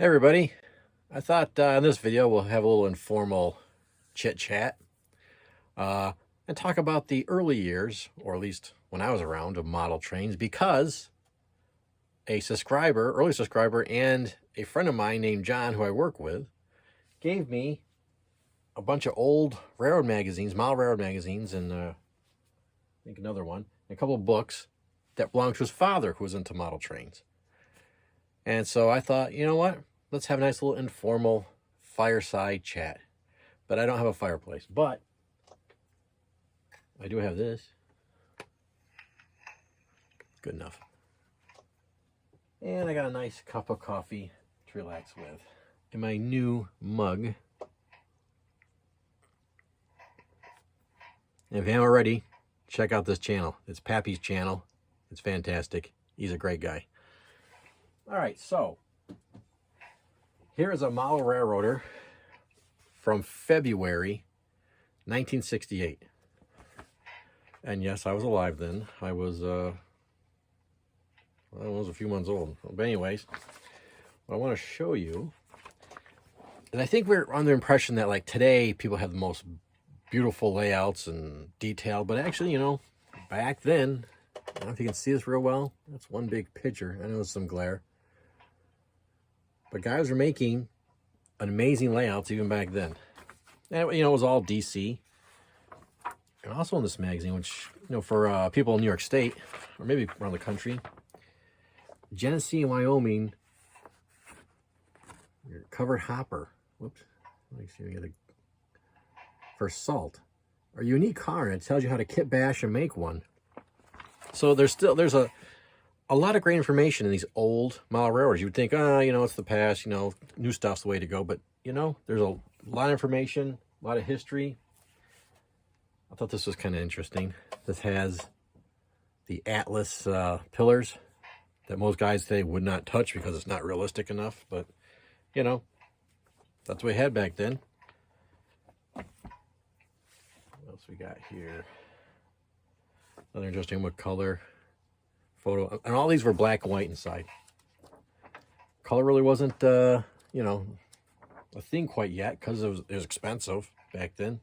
Hey everybody, I thought in this video we'll have a little informal chit chat uh, and talk about the early years, or at least when I was around, of model trains because early subscriber, and a friend of mine named John, who I work with, gave me a bunch of old railroad magazines, model railroad magazines, and I think another one, and a couple of books that belonged to his father, who was into model trains. And so I thought, you know what? Let's have a nice little informal fireside chat. But I don't have a fireplace. But I do have this. Good enough. And I got a nice cup of coffee to relax with. In my new mug. And if you haven't already, check out this channel. It's Pappy's channel. It's fantastic. He's a great guy. All right, so here is a model railroader from February 1968. And yes, I was alive then. I was a few months old. But anyways, what I want to show you, and I think we're under the impression that like today people have the most beautiful layouts and detail, but actually, you know, back then, I don't know if you can see this real well. That's one big picture. I know there's some glare. But guys were making an amazing layouts even back then. And, you know, it was all DC. And also in this magazine, which, you know, for people in New York State, or maybe around the country, Genesee, Wyoming, your covered hopper. Whoops. Let me see if I get a... For salt. A unique car, and it tells you how to kit bash and make one. So there's a lot of great information in these old model railroads. You would think, you know, it's the past, you know, new stuff's the way to go. But, you know, there's a lot of information, a lot of history. I thought this was kind of interesting. This has the Atlas pillars that most guys today would not touch because it's not realistic enough. But, you know, that's what we had back then. What else we got here? Another interesting one, color. Photo, and all these were black and white inside. Color really wasn't, you know, a thing quite yet because it was expensive back then.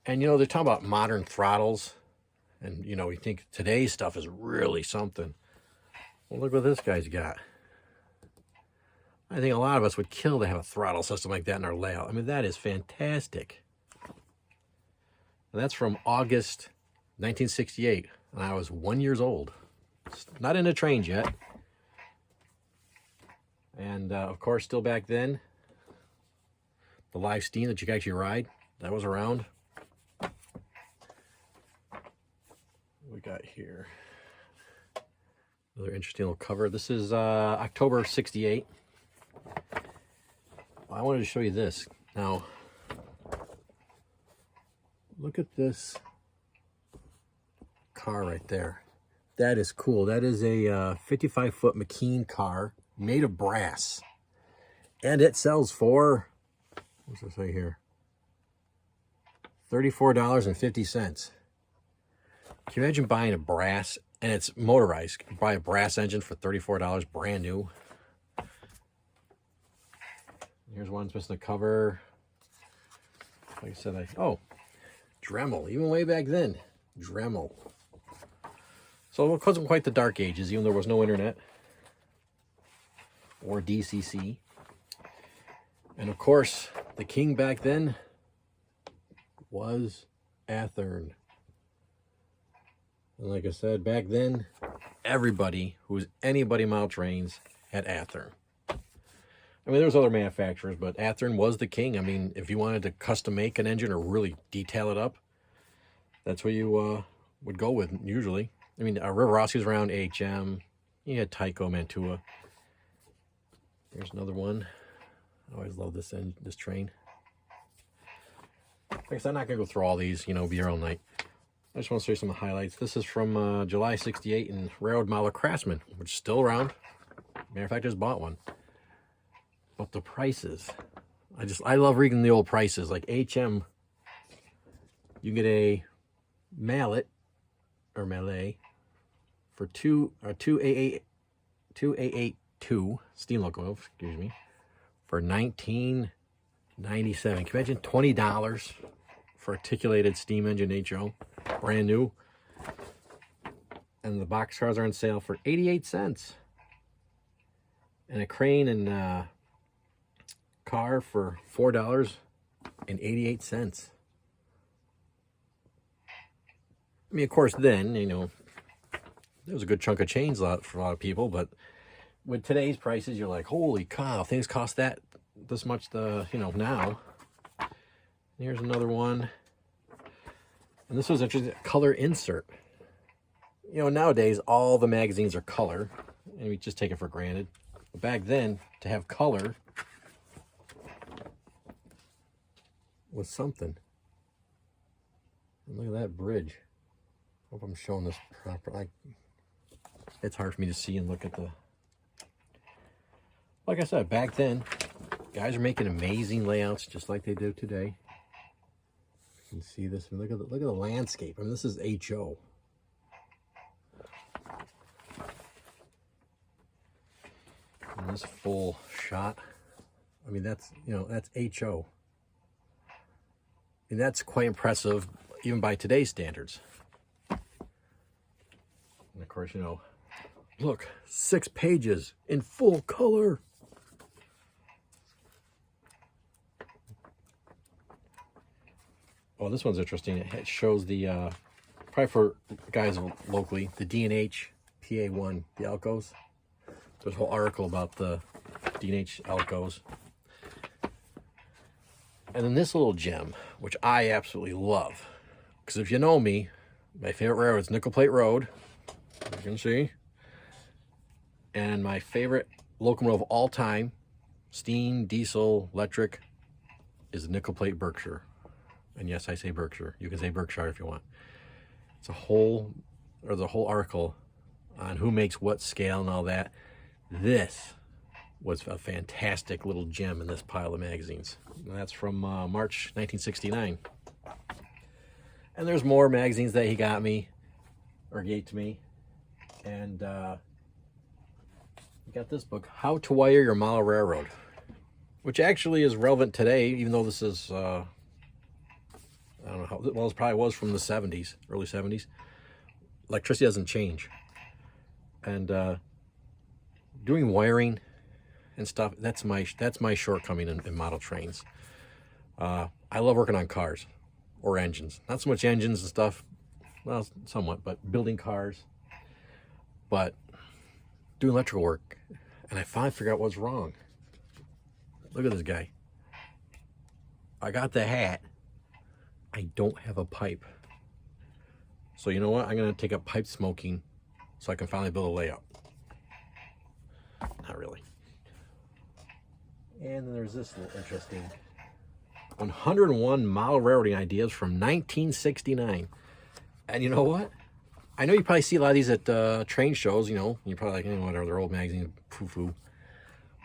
And, you know, they're talking about modern throttles. And, you know, we think today's stuff is really something. Well, look what this guy's got. I think a lot of us would kill to have a throttle system like that in our layout. I mean, that is fantastic. And that's from August 1968, and I was 1 year old. Not into trains yet. And, of course, still back then, the live steam that you could actually ride, that was around. What we got here? Another interesting little cover. This is October 68. I wanted to show you this. Now, look at this car right there. That is cool. That is a 55-foot McKean car made of brass. And it sells for, what's it say here? $34.50. Can you imagine buying a brass, and it's motorized, you buy a brass engine for $34 brand new? Here's one that's missing the cover. Like I said, oh, Dremel, even way back then, Dremel. So it wasn't quite the dark ages, even though there was no internet or DCC. And of course, the king back then was Athearn. And like I said, back then, everybody who was anybody model trains had Athearn. I mean, there was other manufacturers, but Athearn was the king. I mean, if you wanted to custom make an engine or really detail it up, that's what you would go with usually. I mean, River Rossi was around, HM. You had Tyco, Mantua. There's another one. I always love this train. Like I said, I'm not going to go through all these, you know, be here all night. I just want to show you some of the highlights. This is from July 68 in Railroad Model Craftsman, which is still around. Matter of fact, I just bought one. But the prices, I love reading the old prices. Like HM, you get a mallet or mallet for two A8 steam locomotive, excuse me, for $19.97. Can you imagine $20 for articulated steam engine HO, brand new? And the boxcars are on sale for 88 cents. And a crane and car for $4.88. I mean, of course, then, you know, there was a good chunk of change for a lot of people, but with today's prices, you're like, holy cow, things cost this much now. And here's another one. And this was interesting, color insert. You know, nowadays, all the magazines are color, and we just take it for granted. But back then, to have color was something. And look at that bridge. Hope I'm showing this proper. It's hard for me to see and look at the... Like I said, back then, guys are making amazing layouts just like they do today. You can see this. Look at the landscape. I mean, this is HO. And this full shot. I mean, that's HO. And that's quite impressive, even by today's standards. And of course, you know, look, 6 pages in full color. Oh, this one's interesting. It shows the, probably for guys locally, the D&H PA1, the Elcos. There's a whole article about the D&H Elcos. And then this little gem, which I absolutely love. Because if you know me, my favorite railroad is Nickel Plate Road. As you can see. And my favorite locomotive of all time, steam, diesel, electric, is Nickel Plate Berkshire. And yes, I say Berkshire. You can say Berkshire if you want. It's the whole article on who makes what scale and all that. This was a fantastic little gem in this pile of magazines. And that's from March 1969. And there's more magazines that he got me, or gave to me. And you got this book, How to Wire Your Model Railroad, which actually is relevant today, even though this is, I don't know how, well, it probably was from the 70s, early 70s. Electricity doesn't change. And doing wiring and stuff, that's my shortcoming in model trains. I love working on cars or engines. Not so much engines and stuff, well, somewhat, but building cars. But doing electrical work, and I finally figured out what's wrong. Look at this guy. I got the hat. I don't have a pipe. So you know what? I'm going to take up pipe smoking so I can finally build a layout. Not really. And then there's this little interesting 101 model railroading ideas from 1969. And you know what? I know you probably see a lot of these at train shows, you know. You're probably like, you know, whatever, they're old magazines, poo-poo.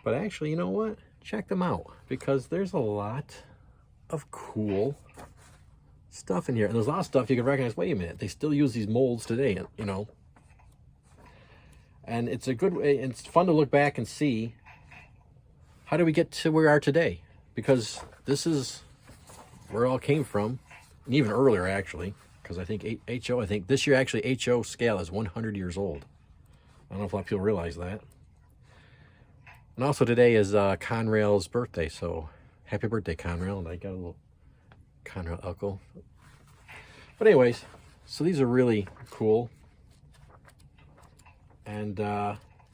But actually, you know what? Check them out. Because there's a lot of cool stuff in here. And there's a lot of stuff you can recognize, wait a minute, they still use these molds today, you know. And it's a good way, it's fun to look back and see, how do we get to where we are today? Because this is where it all came from, and even earlier, actually. Because I think HO, I think this year actually HO scale is 100 years old. I don't know if a lot of people realize that. And also today is Conrail's birthday, so happy birthday, Conrail. And I got a little Conrail Elco. But anyways, so these are really cool. And,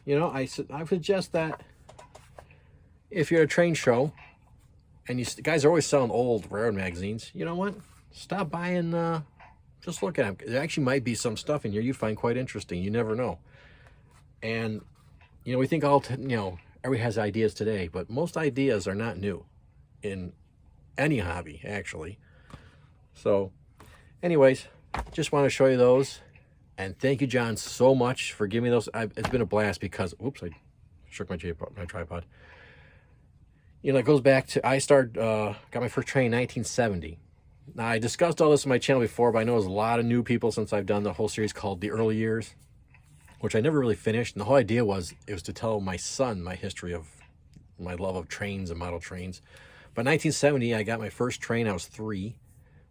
you know, I suggest that if you're at a train show, and you guys are always selling old railroad magazines, you know what? Stop by and just look at them. There actually might be some stuff in here you find quite interesting. You never know. And, you know, we think everybody has ideas today, but most ideas are not new in any hobby, actually. So, anyways, just want to show you those. And thank you, John, so much for giving me those. It's been a blast because, oops, I shook my tripod. You know, it goes back to, got my first train in 1970. Now, I discussed all this on my channel before, but I know there's a lot of new people since I've done the whole series called The Early Years. which I never really finished. And the whole idea was, it was to tell my son my history of my love of trains and model trains. But 1970, I got my first train. I was 3,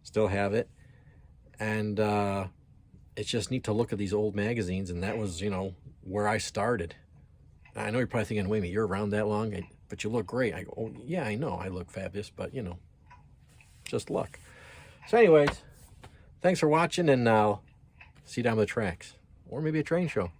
still have it. And it's just neat to look at these old magazines. And that was, you know, where I started. I know you're probably thinking, wait a minute, you're around that long, but you look great. I go, oh, yeah, I know I look fabulous, but, you know, just luck. So anyways, thanks for watching, and I'll see you down the tracks. Or maybe a train show.